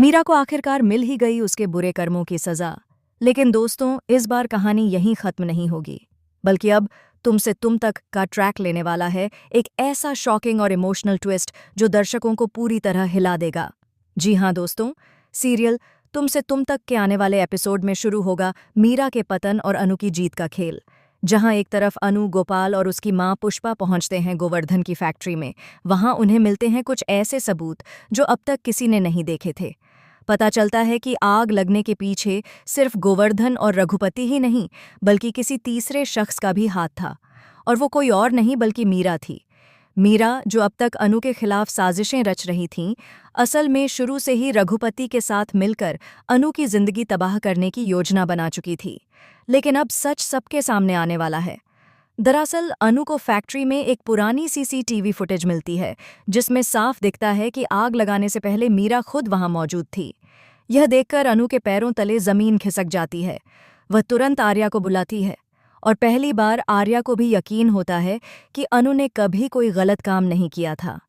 मीरा को आखिरकार मिल ही गई उसके बुरे कर्मों की सजा। लेकिन दोस्तों, इस बार कहानी यहीं खत्म नहीं होगी, बल्कि अब तुमसे तुम तक का ट्रैक लेने वाला है एक ऐसा शॉकिंग और इमोशनल ट्विस्ट जो दर्शकों को पूरी तरह हिला देगा। जी हाँ दोस्तों, सीरियल तुमसे तुम तक के आने वाले एपिसोड में शुरू होगा मीरा के पतन और अनु की जीत का खेल। जहां एक तरफ अनु, गोपाल और उसकी मां पुष्पा पहुंचते हैं गोवर्धन की फैक्ट्री में, वहां उन्हें मिलते हैं कुछ ऐसे सबूत जो अब तक किसी ने नहीं देखे थे। पता चलता है कि आग लगने के पीछे सिर्फ गोवर्धन और रघुपति ही नहीं, बल्कि किसी तीसरे शख्स का भी हाथ था, और वो कोई और नहीं बल्कि मीरा थी। मीरा, जो अब तक अनु के खिलाफ साजिशें रच रही थीं, असल में शुरू से ही रघुपति के साथ मिलकर अनु की जिंदगी तबाह करने की योजना बना चुकी थी। लेकिन अब सच सबके सामने आने वाला है। दरअसल अनु को फैक्ट्री में एक पुरानी सीसीटीवी फुटेज मिलती है, जिसमें साफ दिखता है कि आग लगाने से पहले मीरा खुद वहां मौजूद थी। यह देखकर अनु के पैरों तले जमीन खिसक जाती है। वह तुरंत आर्या को बुलाती है, और पहली बार आर्या को भी यकीन होता है कि अनु ने कभी कोई गलत काम नहीं किया था।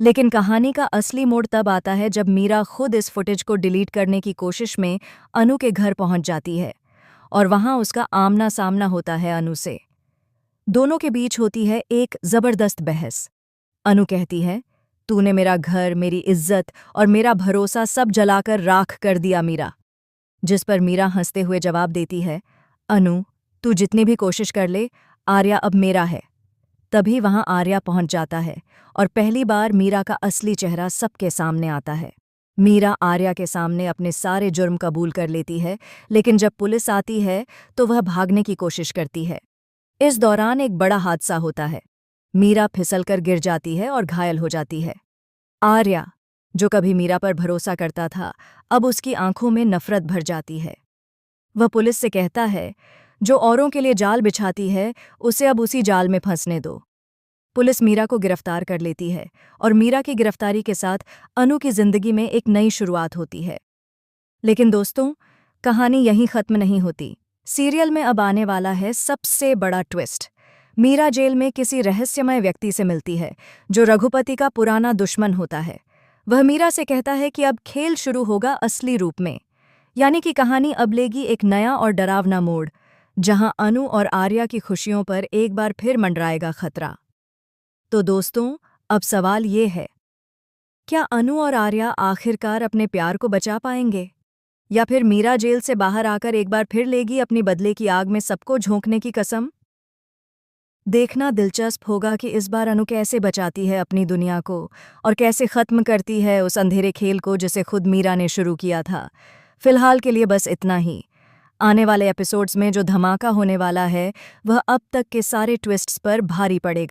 लेकिन कहानी का असली मोड़ तब आता है जब मीरा खुद इस फुटेज को डिलीट करने की कोशिश में अनु के घर पहुंच जाती है, और वहां उसका आमना सामना होता है अनु से। दोनों के बीच होती है एक जबरदस्त बहस। अनु कहती है, तूने मेरा घर, मेरी इज्जत और मेरा भरोसा सब जलाकर राख कर दिया मीरा। जिस पर मीरा हंसते हुए जवाब देती है, अनु, तू जितनी भी कोशिश कर ले, आर्या अब मेरा है। तभी वहां आर्या पहुंच जाता है, और पहली बार मीरा का असली चेहरा सबके सामने आता है। मीरा आर्या के सामने अपने सारे जुर्म कबूल कर लेती है, लेकिन जब पुलिस आती है तो वह भागने की कोशिश करती है। इस दौरान एक बड़ा हादसा होता है। मीरा फिसलकर गिर जाती है और घायल हो जाती है। आर्या, जो कभी मीरा पर भरोसा करता था, अब उसकी आंखों में नफरत भर जाती है। वह पुलिस से कहता है, जो औरों के लिए जाल बिछाती है, उसे अब उसी जाल में फंसने दो। पुलिस मीरा को गिरफ्तार कर लेती है, और मीरा की गिरफ्तारी के साथ अनु की जिंदगी में एक नई शुरुआत होती है। लेकिन दोस्तों, कहानी यहीं खत्म नहीं होती। सीरियल में अब आने वाला है सबसे बड़ा ट्विस्ट। मीरा जेल में किसी रहस्यमय व्यक्ति से मिलती है, जो रघुपति का पुराना दुश्मन होता है। वह मीरा से कहता है कि अब खेल शुरू होगा असली रूप में, यानी कि कहानी अब लेगी एक नया और डरावना मोड़, जहां अनु और आर्या की खुशियों पर एक बार फिर मंडराएगा खतरा। तो दोस्तों, अब सवाल ये है, क्या अनु और आर्या आखिरकार अपने प्यार को बचा पाएंगे, या फिर मीरा जेल से बाहर आकर एक बार फिर लेगी अपनी बदले की आग में सबको झोंकने की कसम? देखना दिलचस्प होगा कि इस बार अनु कैसे बचाती है अपनी दुनिया को, और कैसे खत्म करती है उस अंधेरे खेल को जिसे खुद मीरा ने शुरू किया था। फिलहाल के लिए बस इतना ही। आने वाले एपिसोड्स में जो धमाका होने वाला है, वह अब तक के सारे ट्विस्ट्स पर भारी पड़ेगा।